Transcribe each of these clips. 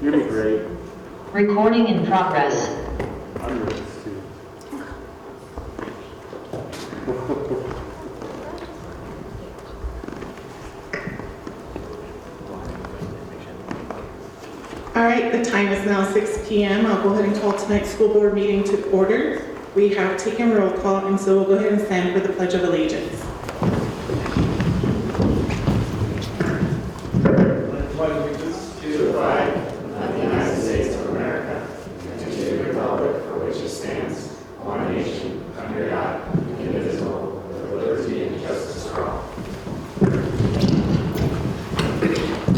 You're doing great. Recording in progress. I'm nervous too. All right, the time is now 6 p.m. I'll go ahead and call tonight's school board meeting to order. We have taken roll call, and so we'll go ahead and stand for the Pledge of Allegiance. Pledge allegiance to the flag of the United States of America and to the republic for which it stands, one nation, under God, indivisible, with liberty and justice for all.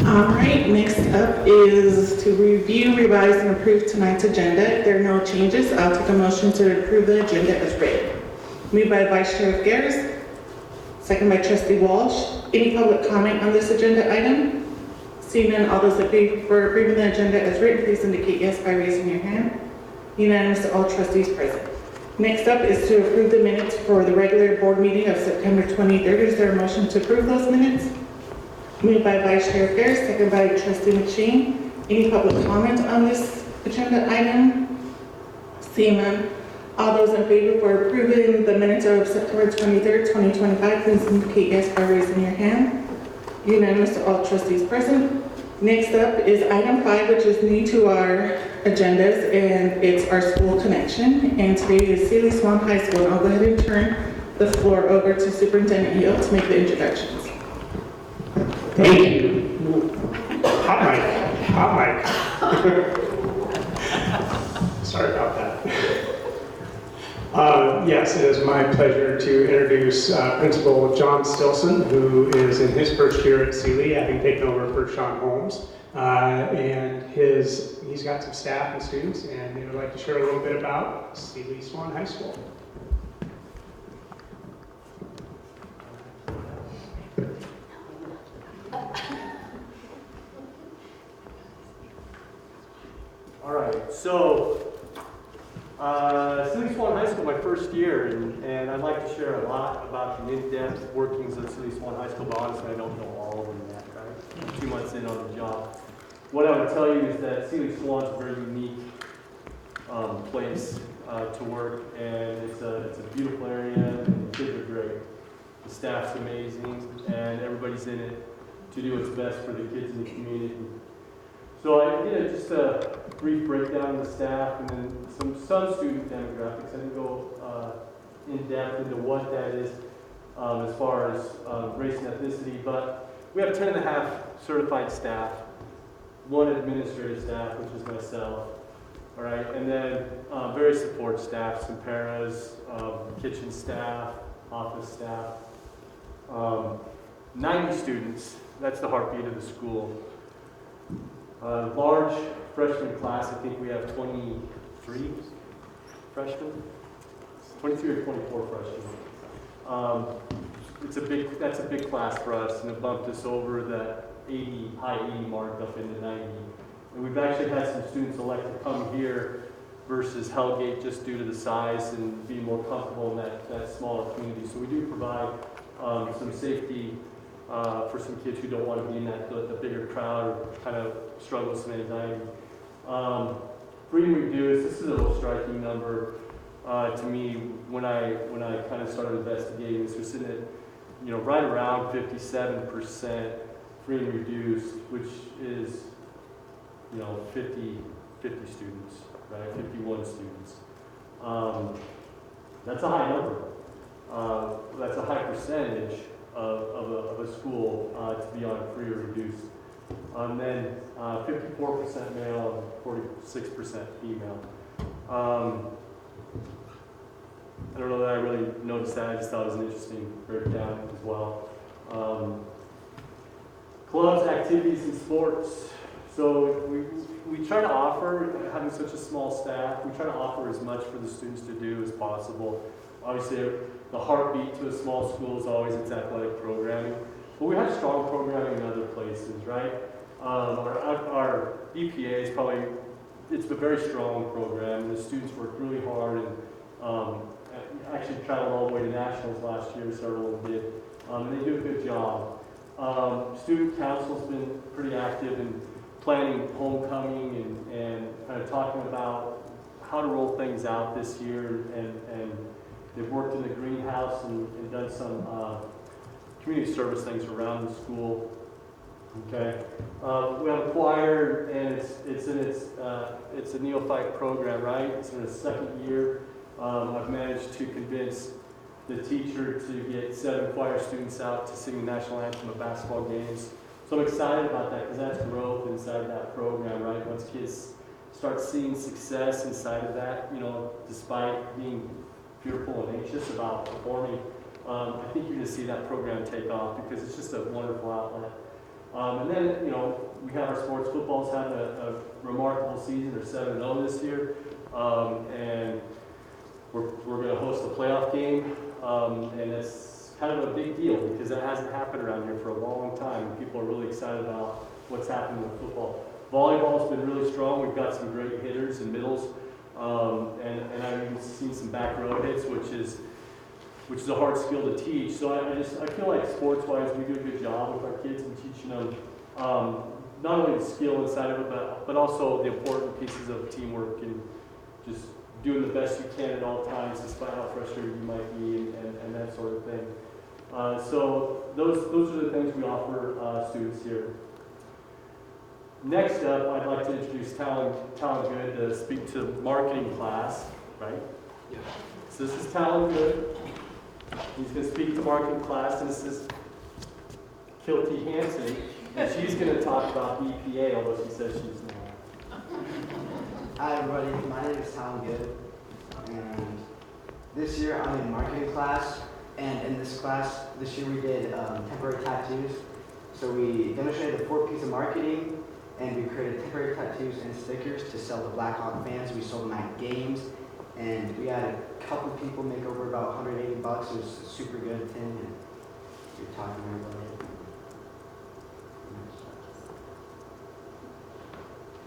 All right, next up is to review, revise, and approve tonight's agenda. If there are no changes, I'll take a motion to approve the agenda as written. Moved by Vice Sheriff Garris, second by Trustee Walsh. Any public comment on this agenda item? Seeing none, all those in favor for approving the agenda as written, please indicate yes by raising your hand. Unanimous to all trustees present. Next up is to approve the minutes for the regular board meeting of September 23rd. Is there a motion to approve those minutes? Moved by Vice Chair Garris, second by Trustee McShane. Any public comment on this agenda item? Seeing none, all those in favor for approving the minutes of September 23rd, 2025, please indicate yes by raising your hand. Unanimous to all trustees present. Next up is item 5, which is new to our agendas, and it's our school connection. And today is Seeley Swan High School. And I'll go ahead and turn the floor over to Superintendent Hill to make the introductions. Thank you. Hot mic. Sorry about that. Yes, it is my pleasure to introduce Principal John Stilson, who is in his first year at Seeley, having taken over for Sean Holmes. And he's got some staff and students, and they would like to share a little bit about Seeley Swan High School. All right, so Seeley Swan High School, my first year, and I'd like to share a lot about the in-depth workings of Seeley Swan High School, but honestly, I don't know all of them yet, right? I'm 2 months in on the job. What I would tell you is that Seeley Swan is a very unique place to work, and it's a beautiful area, and the kids are great. The staff's amazing, and everybody's in it to do what's best for the kids in the community. So I did just a brief breakdown of the staff and then some student demographics. I didn't go in depth into what that is as far as race and ethnicity, but we have 10 and a half certified staff, 1 administrative staff, which is myself, all right, and then various support staff, some paras, kitchen staff, office staff, 90 students. That's the heartbeat of the school. Large freshman class, I think we have 23 freshmen, 23 or 24 freshmen. That's a big class for us, and it bumped us over that high 80 mark up into 90. And we've actually had some students elect to come here versus Hellgate just due to the size and being more comfortable in that smaller community. So we do provide some safety for some kids who don't want to be in the bigger crowd or kind of struggle with some anxiety. Freedom reduced, this is a little striking number to me when I kind of started investigating this. We're sitting at right around 57% freedom reduced, which is 50 students, right? 51 students. That's a high number. That's a high percentage of a school to be on free or reduced. And then 54% male and 46% female. I don't know that I really noticed that. I just thought it was an interesting breakdown as well. Clubs, activities, and sports. So we try to offer, having such a small staff, we try to offer as much for the students to do as possible. Obviously, the heartbeat to a small school is always its athletic programming, but we have strong programming in other places, right? Our EPA is probably, it's a very strong program. The students work really hard and actually traveled all the way to nationals last year, several of them did, and they do a good job. Student council's been pretty active in planning homecoming and kind of talking about how to roll things out this year. And they've worked in the greenhouse and done some community service things around the school. Okay, we have a choir, and it's a neophyte program, right? It's in its second year. I've managed to convince the teacher to get 7 choir students out to sing the national anthem at basketball games. So I'm excited about that because that's growth inside that program, right? Once kids start seeing success inside of that, you know, despite being fearful and anxious about performing, I think you're going to see that program take off because it's just a wonderful outlet. And then, you know, we have our sports. Football's had a remarkable season. They're 7-0 this year. And we're going to host a playoff game. And it's kind of a big deal because that hasn't happened around here for a long time. People are really excited about what's happening with football. Volleyball's been really strong. We've got some great hitters and middles. And I've even seen some back row hits, which is a hard skill to teach. So I feel like sports-wise, we do a good job with our kids in teaching them not only the skill inside of it, but also the important pieces of teamwork and just doing the best you can at all times, despite how frustrated you might be and that sort of thing. So those are the things we offer students here. Next up, I'd like to introduce Talon Good to speak to marketing class, right? Yeah. So this is Talon Good. He's going to speak to marketing class, and this is Kilty Hansen, and she's going to talk about BPA, although she says she's not. Hi everybody, my name is Talon Good, and this year I'm in marketing class, and in this class, this year we did temporary tattoos. So we demonstrated the 4 P's of marketing, and we created temporary tattoos and stickers to sell to Blackhawk fans. We sold them at games. And we had a couple people make over about $180. It was a super good thing, and we were talking to everybody.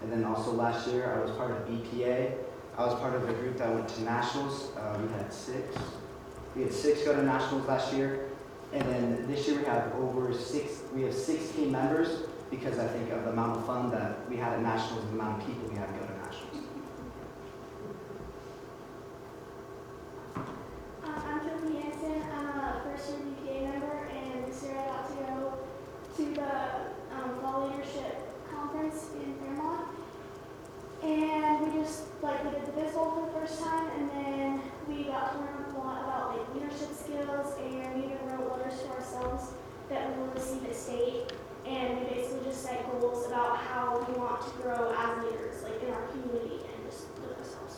And then also last year, I was part of BPA. I was part of a group that went to nationals. We had 6. We had 6 go to nationals last year, and then this year we have We have 16 members because I think of the amount of fun that we had at nationals and the amount of people we had to go to nationals. I'm Trustees. I'm a first-year BPA member, and this year I got to go to the Fall Leadership Conference in Fairmont. And we just, we did the baseball for the first time, and then we got to learn a lot about, leadership skills, and we even wrote letters to ourselves that we will receive at state. And we basically just set goals about how we want to grow as leaders, in our community, and just with ourselves.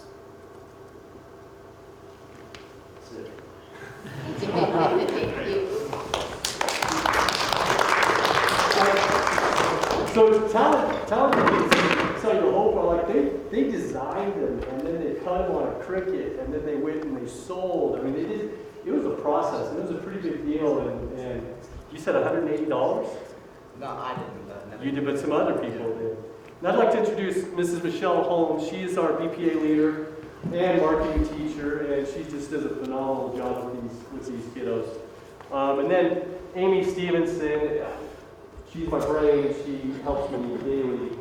So talent so the whole they designed them and then they cut them on a Cricut and then they went and they sold. I mean, it was a process and it was a pretty big deal. And you said $180? No, I didn't. You did, but some other people did. And I'd like to introduce Mrs. Michelle Holmes. She is our BPA leader and marketing teacher, and she just does a phenomenal job with these kiddos. And then Amy Stevenson, she's my brain. She helps me daily.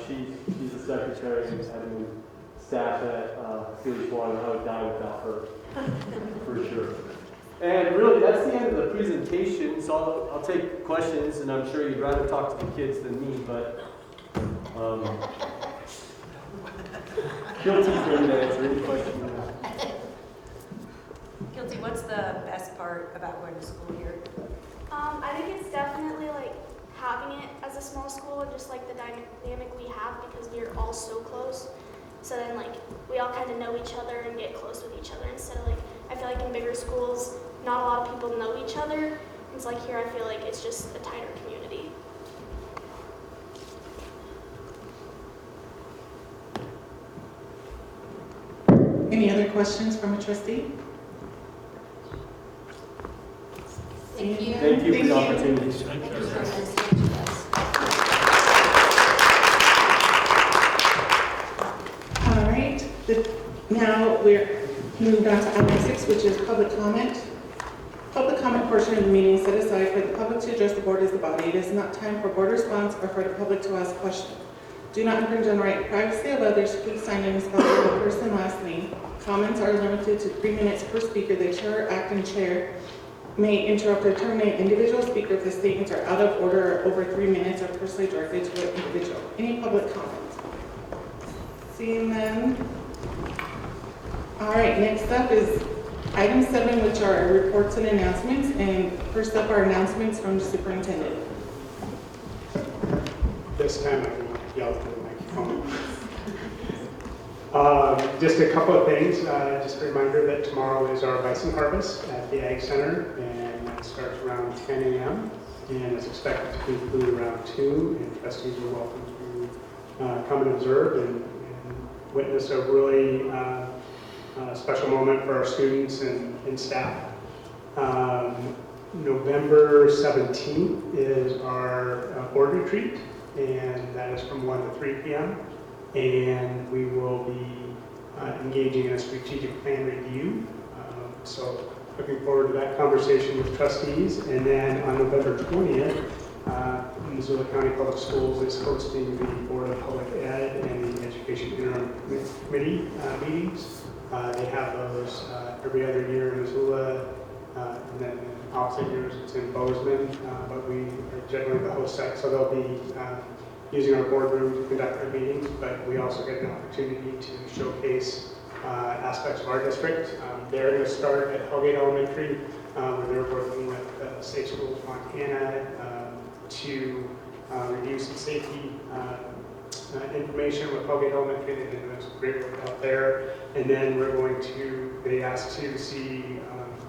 She's the secretary and admin staff at Seeley. I would die without her, for sure. And really, that's the end of the presentation. So I'll take questions, and I'm sure you'd rather talk to the kids than me, but Kilty's ready to answer any question you have. Kilty, what's the best part about going to school here? I think it's definitely having it as a small school and just the dynamic we have because we're all so close. So then we all kind of know each other and get close with each other instead of I feel in bigger schools, not a lot of people know each other. It's here I feel it's just a tighter community. Any other questions from a trustee? Thank you. Thank you for the Thank you. opportunity. Thank you for listening to us. All right, now we're moved on to item 6, which is public comment. Public comment portion of the meeting is set aside for the public to address the board as the body. It is not time for board response or for the public to ask questions. Do not infringe on the right to privacy of others. Please sign in and spell out your first and last name. Comments are limited to 3 minutes per speaker. The chair or acting chair may interrupt or terminate individual speaker if the statements are out of order or over 3 minutes or personally directed to an individual. Any public comments? Seeing none. All right, next up is item 7, which are reports and announcements. And first up are announcements from the superintendent. This time I can yell through the microphone. Just a couple of things. Just a reminder that tomorrow is our bison harvest at the Ag Center, and that starts around 10 a.m. and is expected to conclude around 2. And trustees are welcome to come and observe and witness a really special moment for our students and staff. November 17th is our board retreat, and that is from 1 to 3 p.m. And we will be engaging in a strategic plan review. So looking forward to that conversation with trustees. And then on November 20th, Missoula County Public Schools is hosting the Board of Public Ed and the Education Interim Committee meetings. They have those every other year in Missoula, and then opposite years it's in Bozeman, but we are generally the host site, so they'll be using our boardroom to conduct their meetings, but we also get an opportunity to showcase aspects of our district. They're going to start at Hellgate Elementary, where they're working with Safe Schools Montana to review some safety information with Hellgate Elementary. They've been doing some great work out there. And then we're going to, they asked to see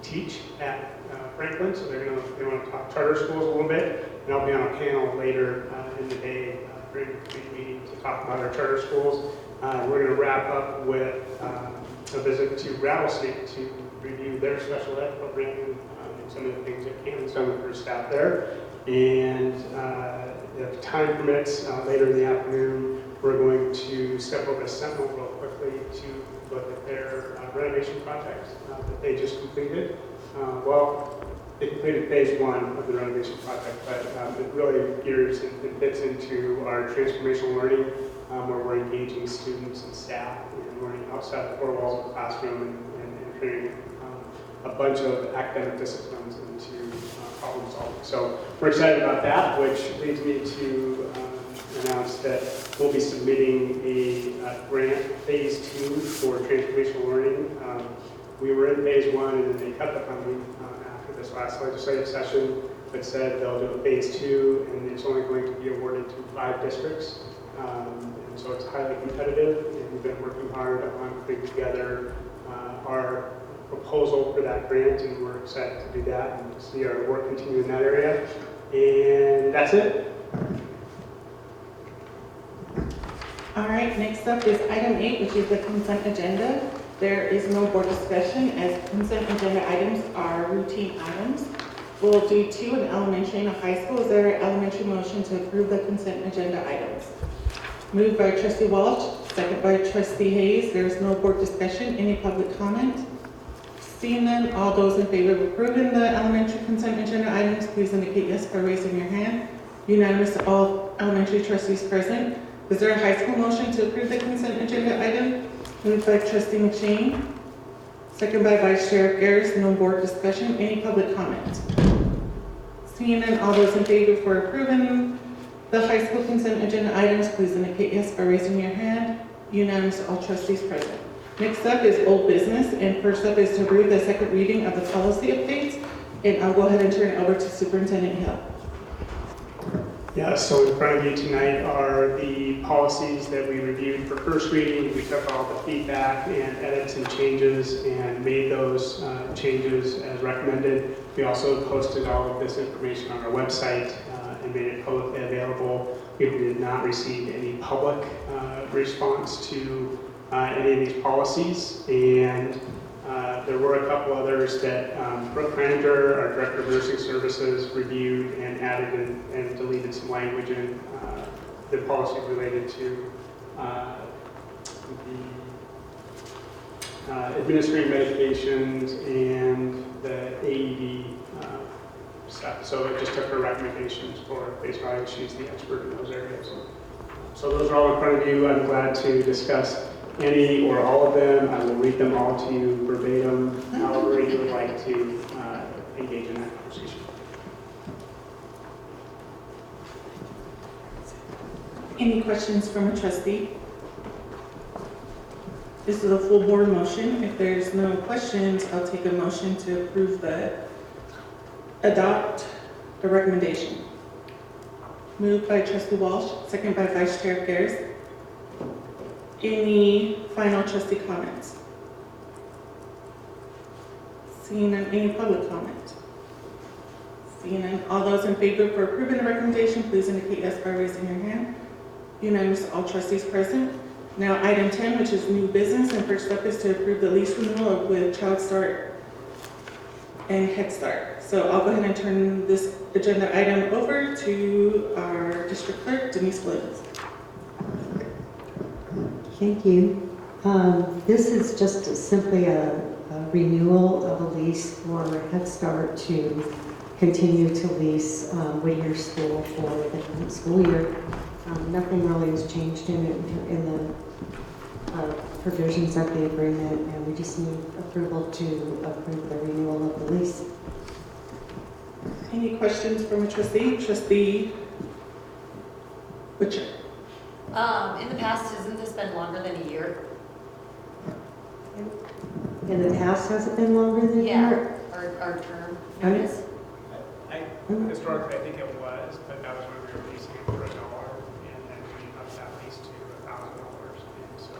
teach at Franklin, so they want to talk charter schools a little bit. And I'll be on a panel later in the day during the committee meeting to talk about our charter schools. We're going to wrap up with a visit to Rattlesnake to review their special ed program and some of the things that Cannon's done with her staff there. And if time permits, later in the afternoon, we're going to step over to Sentinel real quickly to look at their renovation project that they just completed. Well, they completed phase 1 of the renovation project, but it really gears and fits into our transformational learning, where we're engaging students and staff and learning outside the 4 walls of the classroom and training a bunch of academic disciplines into problem solving. So we're excited about that, which leads me to announce that we'll be submitting a grant phase 2 for transformational learning. We were in phase 1 and then they cut the funding after this last legislative session, but said they'll do a phase 2 and it's only going to be awarded to 5 districts. And so it's highly competitive, and we've been working hard on putting together our proposal for that grant, and we're excited to do that and to see our work continue in that area. And that's it. All right, next up is item 8, which is the consent agenda. There is no board discussion, as consent agenda items are routine items. We'll do 2 in elementary and a high school. Is there an elementary motion to approve the consent agenda items? Moved by Trustee Walsh, second by Trustee Hayes. There is no board discussion. Any public comment? Seeing none, all those in favor of approving the elementary consent agenda items, please indicate yes by raising your hand. Unanimous, all elementary trustees present. Is there a high school motion to approve the consent agenda item? Moved by Trustee McShane, second by Vice Chair Garris. No board discussion. Any public comment? Seeing none, all those in favor for approving the high school consent agenda items, please indicate yes by raising your hand. Unanimous, all trustees present. Next up is old business, and first up is to approve the second reading of the policy updates. And I'll go ahead and turn it over to Superintendent Hill. Yeah, so in front of you tonight are the policies that we reviewed for first reading. We took all the feedback and edits and changes and made those changes as recommended. We also posted all of this information on our website and made it publicly available. We did not receive any public response to any of these policies, and there were a couple others that Brooke Granger, our Director of Nursing Services, reviewed and added and deleted some language in the policy related to administering medications and the AED stuff. So I just took her recommendations for face value. She's the expert in those areas. So those are all in front of you. I'm glad to discuss any or all of them. I will read them all to you verbatim, however you would like to engage in that conversation. Any questions from a trustee? This is a full board motion. If there's no questions, I'll take a motion to adopt the recommendation. Moved by trustee Walsh, second by vice chair Garris. Any final trustee comments? Seeing none, any public comment? Seeing none, all those in favor for approving the recommendation, please indicate yes by raising your hand. Unanimous, all trustees present. Now, item 10, which is new business, and first up is to approve the lease renewal with Child Start and Head Start. So I'll go ahead and turn this agenda item over to our district clerk, Denise Williams. Thank you. This is just simply a renewal of a lease for Head Start to continue to lease Whittier School for the current school year. Nothing really has changed in the provisions of the agreement, and we just need approval to approve the renewal of the lease. Any questions from a trustee? Trustee Butcher. In the past, hasn't this been longer than a year? In the past, has it been longer than a year? Our term notice? Historically, I think it was, but that was when we were leasing it for $1, and then we upped that lease to $1,000. And so,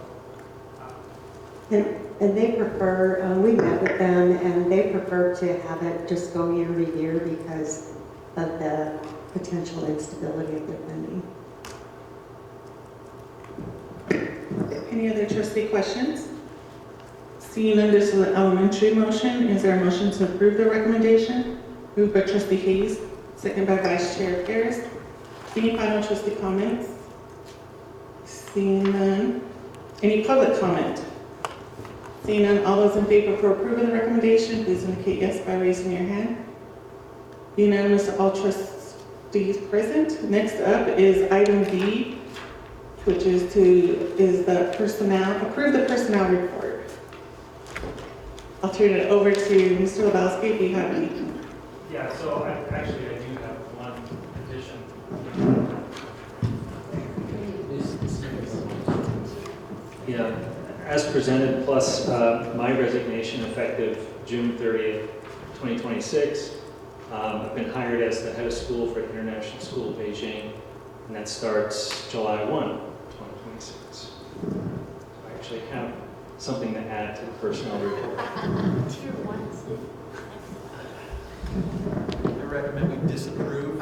And they prefer, we met with them, and they prefer to have it just go year to year because of the potential instability of their funding. Any other trustee questions? Seeing none, this is an elementary motion. Is there a motion to approve the recommendation? Moved by trustee Hayes, second by vice chair Garris. Any final trustee comments? Seeing none. Any public comment? Seeing none, all those in favor for approving the recommendation, please indicate yes by raising your hand. Unanimous, all trustees present. Next up is item D, which is approve the personnel report. I'll turn it over to Mr. Lebowski if you have any. Yeah, so I do have one addition. Yeah, as presented, plus my resignation effective June 30th, 2026. I've been hired as the head of school for the International School of Beijing, and that starts July 1, 2026. I actually have something to add to the personnel report. I recommend we disapprove.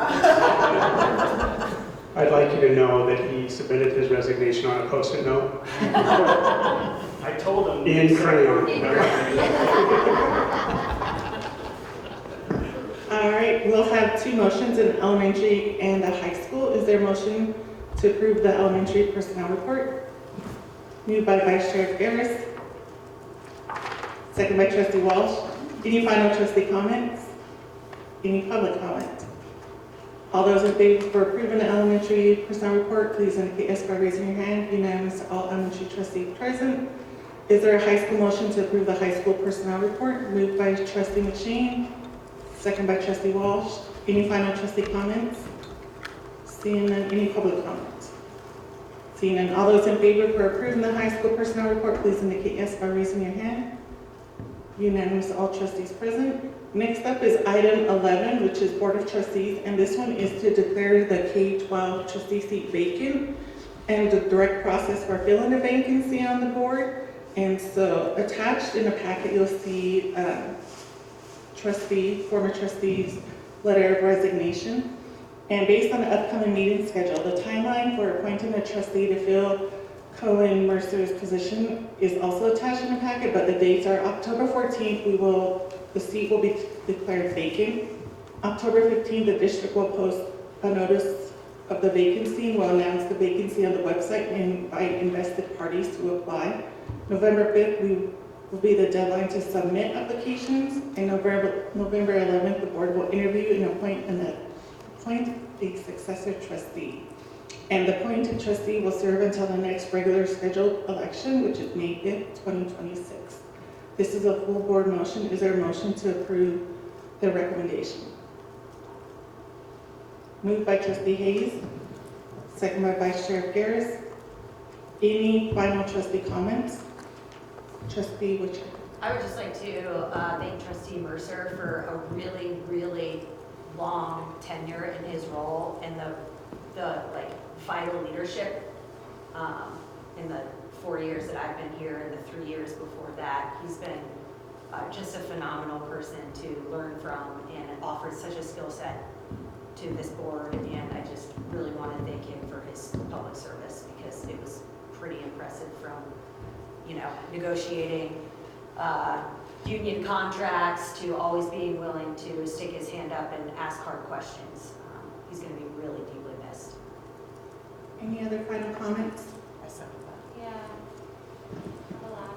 I'd like you to know that he submitted his resignation on a Post-it note. I told him. In crayon. All right, we'll have two motions, an elementary and a high school. Is there a motion to approve the elementary personnel report? Moved by Vice Chair Garris, second by Trustee Walsh. Any final trustee comments? Any public comment? All those in favor for approving the elementary personnel report, please indicate yes by raising your hand. Unanimous, all elementary trustees present. Is there a high school motion to approve the high school personnel report? Moved by Trustee McShane, second by Trustee Walsh. Any final trustee comments? Seeing none, any public comments? Seeing none, all those in favor for approving the high school personnel report, please indicate yes by raising your hand. Unanimous, all trustees present. Next up is item 11, which is Board of Trustees, and this one is to declare the K-12 trustee seat vacant and the direct process for filling the vacancy on the board. And so attached in the packet, you'll see former trustee's letter of resignation. And based on the upcoming meeting schedule, the timeline for appointing a trustee to fill Cohen Mercer's position is also attached in the packet, but the dates are October 14th, the seat will be declared vacant. October 15th, the district will post a notice of the vacancy and will announce the vacancy on the website and invite invested parties to apply. November 5th, we will be the deadline to submit applications. And November 11th, the board will interview and appoint a successor trustee. And the appointed trustee will serve until the next regular scheduled election, which is May 5th, 2026. This is a full board motion. Is there a motion to approve the recommendation? Moved by trustee Hayes, second by Vice Chair Garris. Any final trustee comments? Trustee Witcher. I would just like to thank Trustee Mercer for a really, really long tenure in his role and the like vital leadership in the 4 years that I've been here and the 3 years before that. He's been just a phenomenal person to learn from and offers such a skill set to this board, and I just really want to thank him for his public service because it was pretty impressive from, you know, negotiating union contracts to always being willing to stick his hand up and ask hard questions. He's going to be really deeply missed. Any other final comments? Yeah. Relax.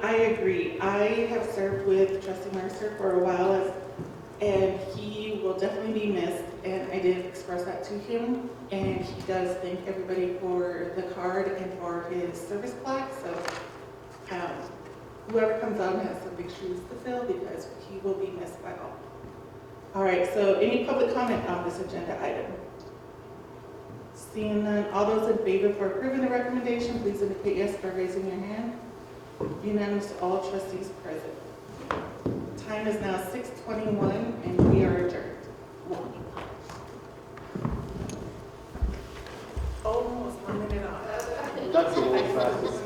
I agree. I have served with Trustee Mercer for a while, and he will definitely be missed, and I did express that to him, and he does thank everybody for the card and for his service plaque, so whoever comes on has some big shoes to fill because he will be missed by all. All right, so any public comment on this agenda item? Seeing none, all those in favor for approving the recommendation, please indicate yes by raising your hand. Unanimous to all trustees present. Time is now 6:21 and we are adjourned. Almost 1 minute on. That's the old fastest.